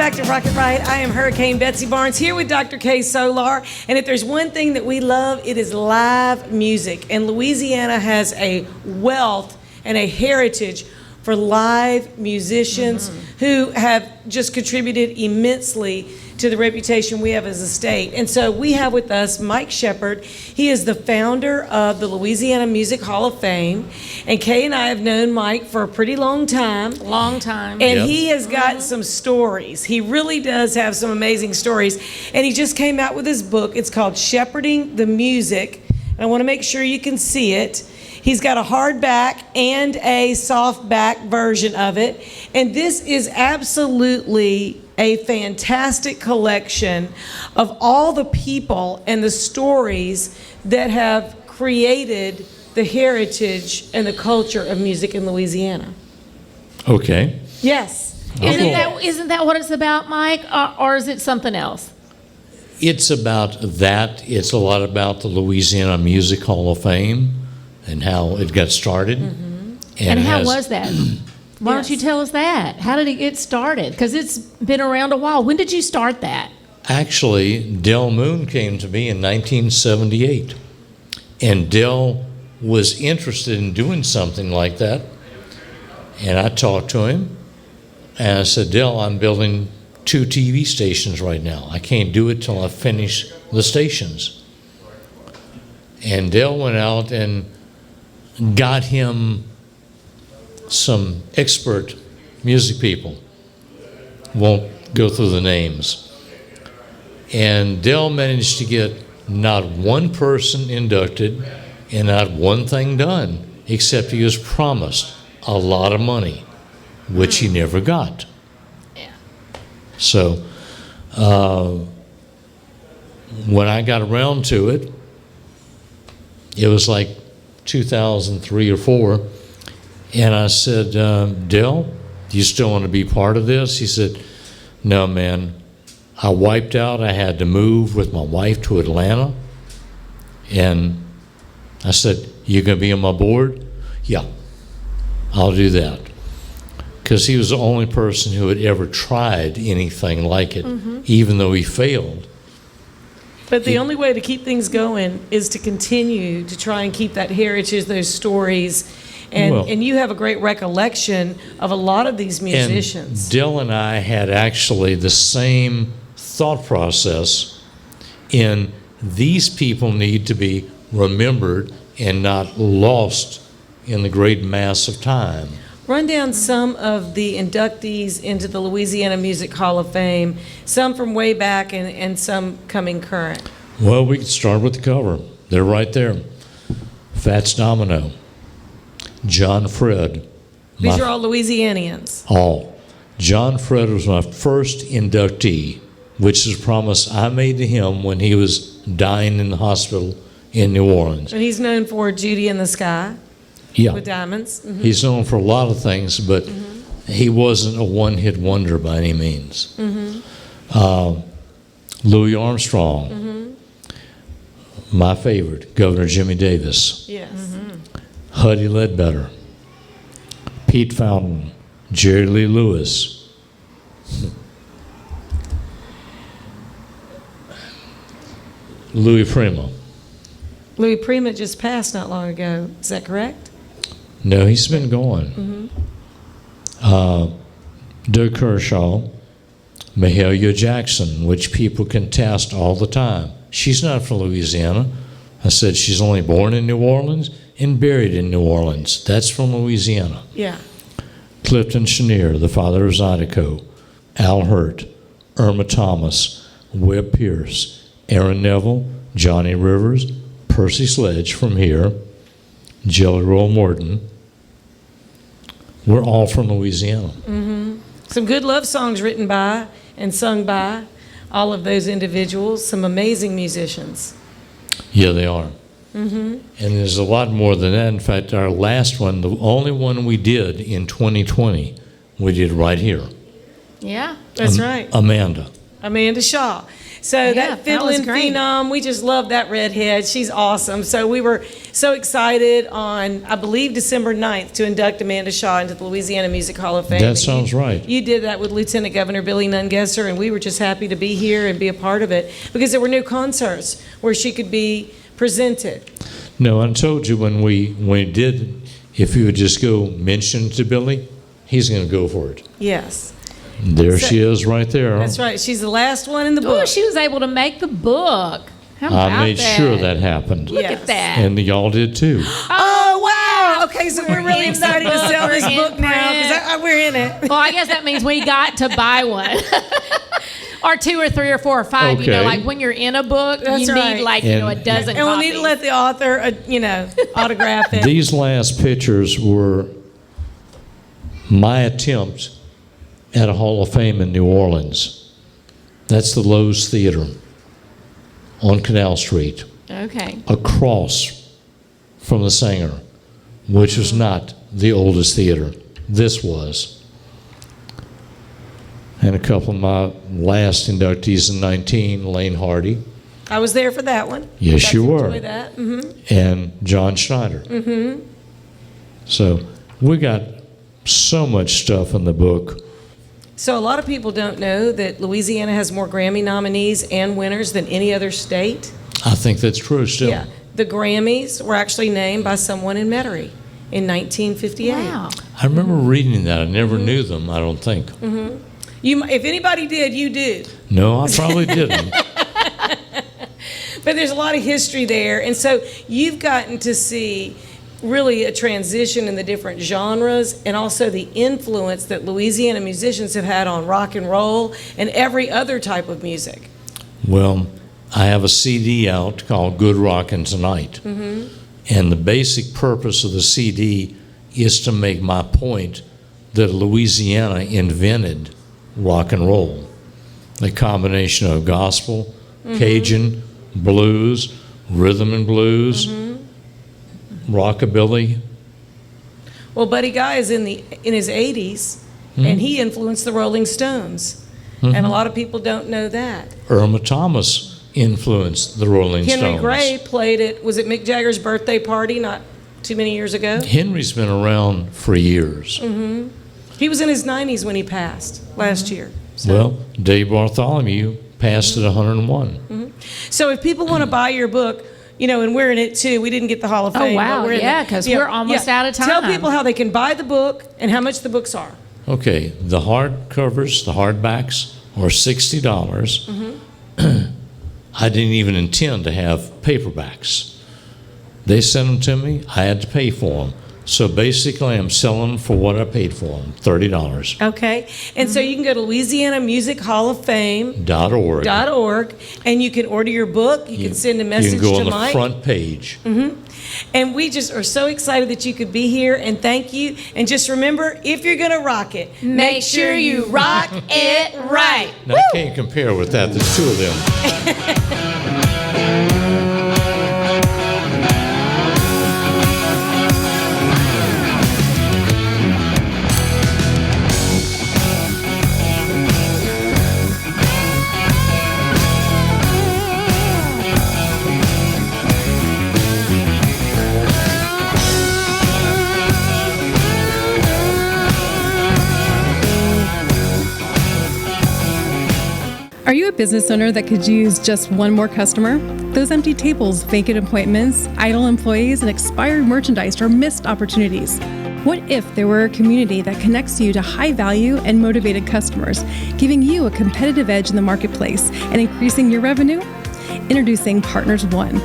back to Rocket Right. I am Hurricane Betsy Barnes here with Dr. K. Solar. And if there's one thing that we love, it is live music. And Louisiana has a wealth and a heritage for live musicians who have just contributed immensely to the reputation we have as a state. And so we have with us Mike Shepard. He is the founder of the Louisiana Music Hall of Fame. And Kay and I have known Mike for a pretty long time. Long time. And he has got some stories. He really does have some amazing stories. And he just came out with his book. It's called Shepherding the Music. And I want to make sure you can see it. He's got a hardback and a softback version of it. And this is absolutely a fantastic collection of all the people and the stories that have created the heritage and the culture of music in Louisiana. Okay. Yes. Isn't that what it's about, Mike? Or is it something else? It's about that. It's a lot about the Louisiana Music Hall of Fame and how it got started. And how was that? Why don't you tell us that? How did it get started? Because it's been around a while. When did you start that? Actually, Del Moon came to me in 1978. And Del was interested in doing something like that. And I talked to him. And I said, Del, I'm building 2 TV stations right now. I can't do it till I finish the stations. And Del went out and got him some expert music people. Won't go through the names. And Del managed to get not one person inducted and not one thing done, except he was promised a lot of money, which he never got. Yeah. So when I got around to it, it was like 2003 or 4. And I said, Del, do you still want to be part of this? He said, no, man. I wiped out. I had to move with my wife to Atlanta. And I said, you going to be on my board? Yeah, I'll do that. Because he was the only person who had ever tried anything like it, even though he failed. But the only way to keep things going is to continue to try and keep that heritage, those stories. And you have a great recollection of a lot of these musicians. And Del and I had actually the same thought process in these people need to be remembered and not lost in the great mass of time. Run down some of the inductees into the Louisiana Music Hall of Fame, some from way back and some coming current. Well, we could start with the cover. They're right there. Fats Domino. John Fred. These are all Louisianians. All. John Fred was my first inductee, which is a promise I made to him when he was dying in the hospital in New Orleans. And he's known for Judy in the Sky with diamonds. He's known for a lot of things, but he wasn't a one-hit wonder by any means. Louis Armstrong. My favorite, Governor Jimmy Davis. Yes. Huddy Ledbetter, Pete Fountain, Jerry Lee Lewis, Louis Prima. Louis Prima just passed not long ago. Is that correct? No, he's been going. Doug Kershaw, Mahalia Jackson, which people contest all the time. She's not from Louisiana. I said she's only born in New Orleans and buried in New Orleans. That's from Louisiana. Yeah. Clifton Chenier, the father of Zydeco, Al Hurt, Irma Thomas, Webb Pierce, Aaron Neville, Johnny Rivers, Percy Sledge from here, Jelly Roll Morton. We're all from Louisiana. Some good love songs written by and sung by all of those individuals, some amazing musicians. Yeah, they are. And there's a lot more than that. In fact, our last one, the only one we did in 2020, we did right here. Yeah. That's right. Amanda. Amanda Shaw. So Yeah, that that fiddling was great. phenom, we just love that redhead. She's awesome. So we were so excited on, I believe, December 9th to induct Amanda Shaw into the Louisiana Music Hall of Fame. That And sounds right. You did that with Lieutenant Governor Billy Nungesser, and we were just happy to be here and be a part of it because there were new concerts where she could be presented. No, I told you when we did, if you would just go mention to Billy, he's going to go for it. Yes. There So- she is right there. That's right. She's the last one in the Oh, book. she was able to make the book. How about I made that? sure that happened. Look Yes. at that. And y'all did too. Oh, wow. Okay, so we're really in excited the to sell book. this We're in book now print. because we're in it. Well, I guess that means we got to buy one. Or 2 or 3 or 4 or 5, Okay. like when you're in a book, That's you right. need like, And- a dozen And we'll copies. need to let the author, autograph it. These last pictures were my attempt at a Hall of Fame in New Orleans. That's the Lowe's Theater on Canal Street, Okay. across from the Singer, which was not the oldest theater. This was. And a couple of my last inductees in 19, Lane Hardy I was there for that one. Yes, Got you to were. Enjoy that. Hmm. and John Schneider. So we got so much stuff in the book. So a lot of people don't know that Louisiana has more Grammy nominees and winners than any other state. I think that's true still. Yeah. The Grammys were actually named by someone in Metairie in 1958. Wow. I remember reading that. I never knew them, I don't think. If anybody did, you did. No, I probably didn't. But there's a lot of history there. And so you've gotten to see really a transition in the different genres and also the influence that Louisiana musicians have had on rock and roll and every other type of music. Well, I have a CD out called Good Rockin' Tonight. And the basic purpose of the CD is to make my point that Louisiana invented rock and roll. The combination of gospel, Cajun, blues, rhythm and blues, rockabilly. Well, Buddy Guy is in his 80s, and he influenced the Rolling Stones. And a lot of people don't know that. Irma Thomas influenced the Rolling Henry Stones. Gray played it, was it Mick Jagger's birthday party not too many years ago? Henry's been around for years. He was in his 90s when he passed last year. So. Well, Dave Bartholomew passed at 101. So if people want to buy your book, and we're in it too. We didn't get the Hall of Oh, Fame. wow. But we're in Yeah, it. 'cause we're almost out of Tell time. people how they can buy the book and how much the books are. Okay, the hardcovers, the hardbacks are $60. I didn't even intend to have paperbacks. They sent them to me. I had to pay for them. So basically, I'm selling them for what I paid for them, $30. Okay. And so you can go to Louisiana Music Hall of Fame. .org. .org, and you can order your book. You can send a message You can go to on the Mike. front page. And we just are so excited that you could be here, and thank you. And just remember, if you're going to rock it, Make sure you rock it right. Now, I can't compare with that. There's two of them. Are you a business owner that could use just one more customer? Those empty tables, vacant appointments, idle employees, and expired merchandise are missed opportunities. What if there were a community that connects you to high value and motivated customers, giving you a competitive edge in the marketplace and increasing your revenue? Introducing Partners One.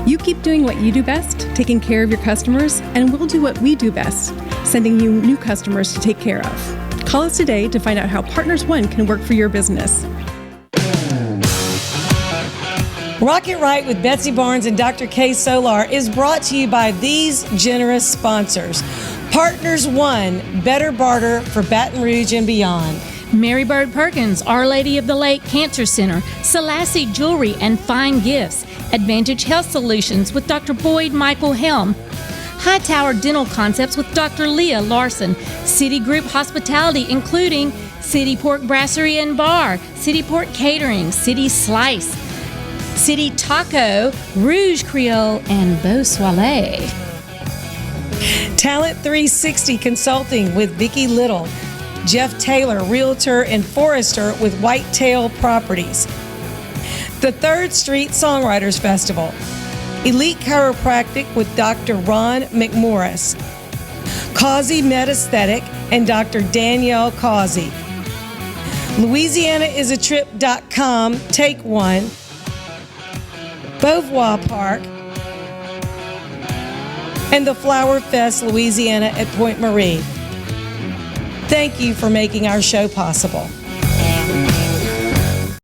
You keep doing what you do best, taking care of your customers, and we'll do what we do best, sending you new customers to take care of. Call us today to find out how Partners One can work for your business. Rock It Right with Betsy Barnes and Dr. K. Solar is brought to you by these generous sponsors. Partners One, better barter for Baton Rouge and beyond. Mary Bird Perkins, Our Lady of the Lake Cancer Center, Selassie Jewelry and Fine Gifts, Advantage Health Solutions with Dr. Boyd Michael Helm, Hightower Dental Concepts with Dr. Leah Larson, Citigroup Hospitality including City Pork Brasserie and Bar, City Pork Catering, City Slice, City Taco, Rouge Creole, and Beau Soleil. Talent 360 Consulting with Vicki Little. Jeff Taylor, Realtor and Forester with Whitetail Properties. The 3rd Street Songwriters Festival. Elite Chiropractic with Dr. Ron McMorris. Causey Medesthetic and Dr. Danielle Causey. LouisianaIsATrip.com, Take One. Beauvoir Park. And the Flower Fest Louisiana at Point Marie. Thank you for making our show possible.